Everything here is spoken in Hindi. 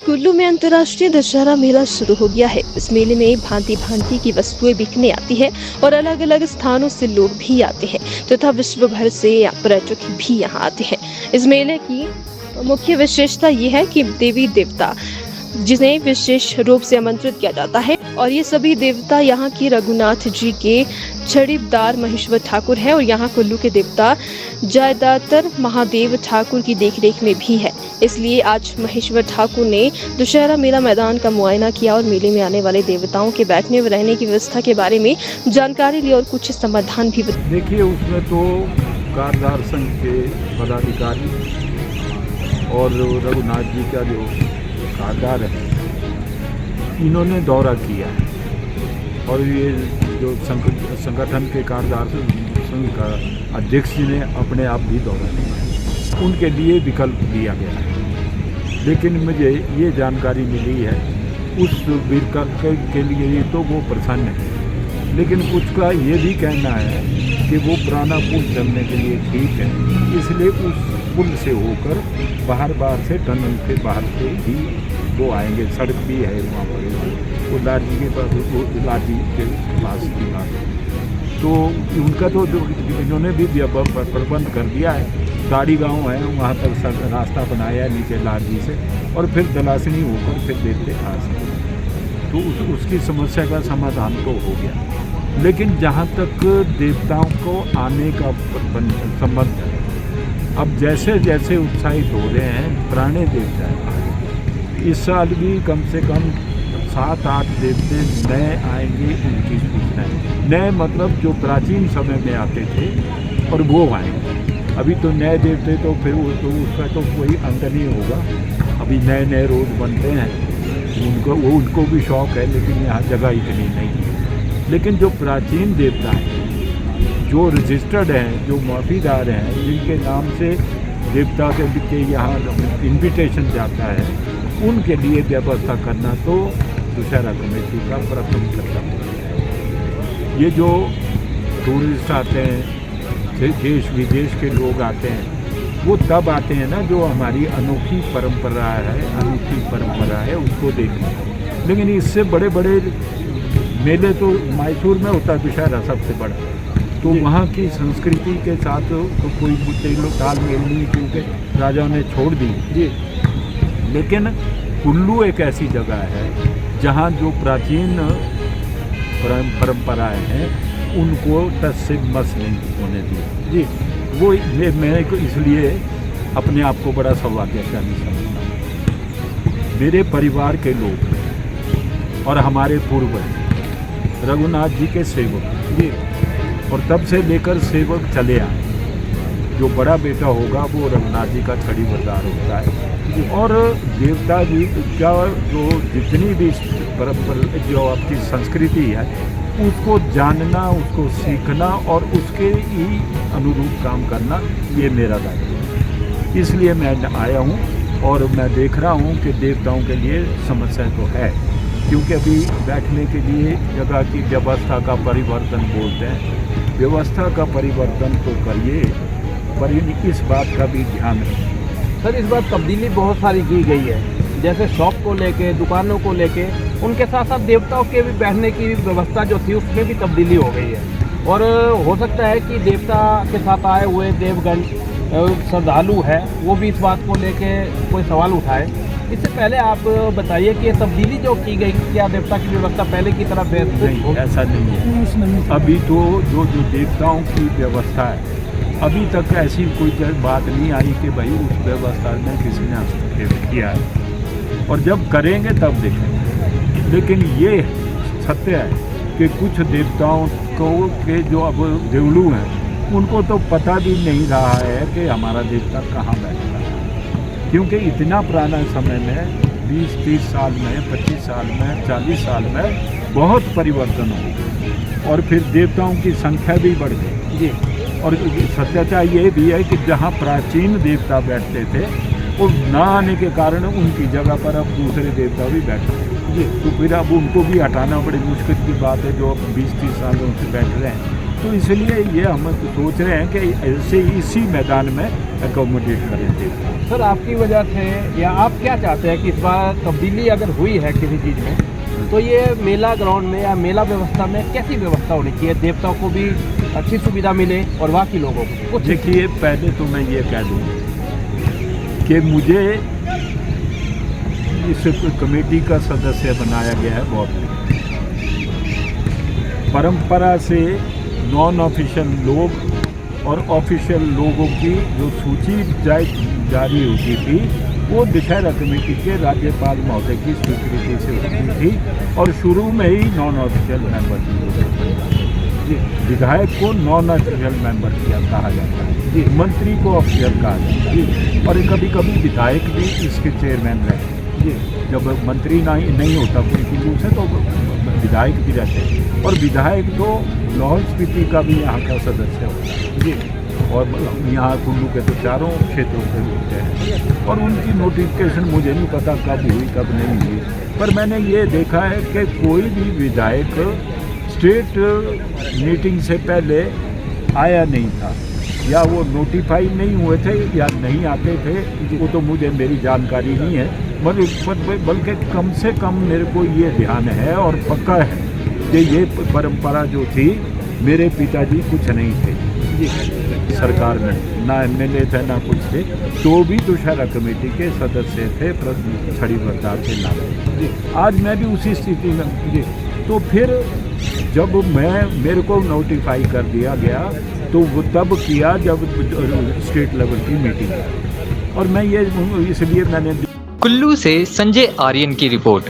कुल्लू में अंतर्राष्ट्रीय दशहरा मेला शुरू हो गया है। इस मेले में भांति भांति की वस्तुएं बिकने आती है और अलग अलग स्थानों से लोग भी आते हैं तथा विश्व भर से पर्यटक भी यहाँ आते हैं। इस मेले की मुख्य विशेषता ये है कि देवी देवता जिन्हें विशेष रूप से आमंत्रित किया जाता है और ये सभी देवता यहाँ के रघुनाथ जी के छड़ीदार महेश्वर ठाकुर है और यहाँ कुल्लू के देवता जयदातर महादेव ठाकुर की देखरेख में भी है। इसलिए आज महेश्वर ठाकुर ने दशहरा मेला मैदान का मुआयना किया और मेले में आने वाले देवताओं के बैठने व रहने की व्यवस्था के बारे में जानकारी ली और कुछ समाधान भी देखिए, उसमें तो कारदार संघ के पदाधिकारी और रघुनाथ जी का जो कारदार है, इन्होंने दौरा किया है और ये जो संगठन के कारदार संघ का अध्यक्ष जी ने अपने आप भी दौरा किया है। उनके लिए विकल्प दिया गया है, लेकिन मुझे ये जानकारी मिली है उस विकल्प के लिए तो वो प्रसन्न है, लेकिन कुछ का ये भी कहना है कि वो पुराना पुल चलने के लिए ठीक है, इसलिए उस पुल से होकर बाहर से टनल के बाहर से ही वो आएंगे। सड़क भी है वहाँ पर, वो लाठी के पास, वो लाठी के पास की बात है। तो उनका तो इन्होंने भी प्रबंध कर दिया है। गाड़ी गांव है, वहाँ तक रास्ता बनाया है नीचे लाठी से, और फिर दलासनी होकर फिर देखते आ सकते। तो उसकी समस्या का समाधान तो हो गया, लेकिन जहाँ तक देवताओं को आने का संबंध है, अब जैसे जैसे उत्साहित हो रहे हैं पुराने देवता, इस साल भी कम से कम 7-8 देवते नए आएंगे। उनकी सूचना है, नए मतलब जो प्राचीन समय में आते थे और वो आएंगे। अभी तो नए देवते तो फिर उसका तो कोई अंत नहीं होगा। अभी नए नए रोज बनते हैं, उनको भी शौक है, लेकिन यहाँ जगह इतनी नहीं है। लेकिन जो प्राचीन देवता हैं, जो रजिस्टर्ड हैं, जो माफीदार हैं, जिनके नाम से देवता के यहाँ इन्विटेशन जाता है, उनके लिए व्यवस्था करना तो दशहरा कमेटी का प्रथम कर्तव्य है। ये जो टूरिस्ट आते हैं, देश विदेश के लोग आते हैं, वो तब आते हैं ना जो हमारी अनोखी परंपरा है उसको देखने। लेकिन इससे बड़े बड़े मेले तो मैसूर में होता है दशहरा सबसे बड़ा, तो वहाँ की संस्कृति के साथ तो कोई तालमेल नहीं, क्योंकि राजाओं ने छोड़ दी जी। लेकिन कुल्लू एक ऐसी जगह है जहाँ जो प्राचीन परंपराएं हैं उनको टच से मस नहीं होने दी जी। वो मैं इसलिए अपने आप को बड़ा सौभाग्यशाली समझता हूँ। मेरे परिवार के लोग और हमारे पूर्वज रघुनाथ जी के सेवक जी, और तब से लेकर सेवक चले आए। जो बड़ा बेटा होगा वो रघुनाथ जी का छड़ी बरदार होता है, और देवता जी का जो जितनी भी जो आपकी संस्कृति है उसको जानना, उसको सीखना और उसके ही अनुरूप काम करना, ये मेरा दायित्व है। इसलिए मैं आया हूँ और मैं देख रहा हूँ कि देवताओं के लिए समस्या तो है, क्योंकि अभी बैठने के लिए जगह की व्यवस्था का परिवर्तन बोलते हैं। व्यवस्था का परिवर्तन तो करिए, पर इस बात का भी ध्यान रखें। सर, इस बार तब्दीली बहुत सारी की गई है, जैसे शॉप को लेके, दुकानों को लेके, उनके साथ साथ देवताओं के भी बैठने की व्यवस्था जो थी उसमें भी तब्दीली हो गई है। और हो सकता है कि देवता के साथ आए हुए देवगण श्रद्धालु है, वो भी इस बात को लेके कोई सवाल उठाए। इससे पहले आप बताइए कि ये तब्दीली जो की गई, क्या देवता की व्यवस्था पहले की तरह नहीं, ऐसा नहीं है। अभी तो जो देवताओं की व्यवस्था है, अभी तक ऐसी कोई बात नहीं आई कि भाई उस व्यवस्था में किसी ने हस्तक्षेप किया है, और जब करेंगे तब देखेंगे। लेकिन ये सत्य है कि कुछ देवताओं को के जो अब देवलू हैं, उनको तो पता भी नहीं रहा है कि हमारा देवता कहाँ बैठता है, क्योंकि इतना पुराना समय में 20-30 साल में, 25 साल में, 40 साल में बहुत परिवर्तन हो गया, और फिर देवताओं की संख्या भी बढ़ गई जी। और सत्यता ये भी है कि जहाँ प्राचीन देवता बैठते थे, वो ना आने के कारण उनकी जगह पर अब दूसरे देवता भी बैठते हैं जी। तो फिर अब उनको भी हटाना बड़ी मुश्किल की बात है, जो अब 20-30 सालों से बैठ रहे हैं। तो इसलिए ये हम सोच रहे हैं कि ऐसे इसी मैदान में एकोमोडेट करें थे। सर आपकी वजह से या आप क्या चाहते हैं कि इस बार तब्दीली अगर हुई है किसी चीज़ में तो ये मेला ग्राउंड में या मेला व्यवस्था में कैसी व्यवस्था होनी चाहिए, देवताओं को भी अच्छी सुविधा मिले और बाकी लोगों को? देखिए, पहले तो मैं ये कह दूँ कि मुझे इस कमेटी का सदस्य बनाया गया है बहुत परंपरा से नॉन ऑफिशियल लोग और ऑफिशियल लोगों की जो सूची जारी होती थी वो दशहरा कमेटी के राज्यपाल महोदय की स्वीकृति से होती थी और शुरू में ही नॉन ऑफिशियल मेंबर जी, विधायक को नॉन ऑफिशियल मेंबर कहा जाता है जी, मंत्री को ऑफिशियल कहा जाता है जी, और कभी कभी विधायक भी इसके चेयरमैन रहे जी। जब मंत्री नहीं होता कोई बिंदु से तो विधायक भी रहते हैं और विधायक तो लाहौल स्पीति का भी यहाँ का सदस्य होता है जी, और यहाँ कुल्लू के तो चारों क्षेत्रों के होते हैं और उनकी नोटिफिकेशन मुझे नहीं पता कब हुई कब नहीं हुई, पर मैंने ये देखा है कि कोई भी विधायक स्टेट मीटिंग से पहले आया नहीं था या वो नोटिफाई नहीं हुए थे या नहीं आते थे, वो तो मुझे मेरी जानकारी नहीं है, बल्कि कम से कम मेरे को ये ध्यान है और पक्का है कि ये परंपरा जो थी, मेरे पिताजी कुछ नहीं थे जी सरकार में, ना एमएलए थे ना कुछ थे, तो भी दशहरा कमेटी के सदस्य थे छड़ी बरदार के नाम। आज मैं भी उसी स्थिति में जी, तो फिर जब मेरे को नोटिफाई कर दिया गया तो वो तब किया जब स्टेट लेवल की मीटिंग, और मैं ये इसलिए मैंने कुल्लू से संजय आर्यन की रिपोर्ट।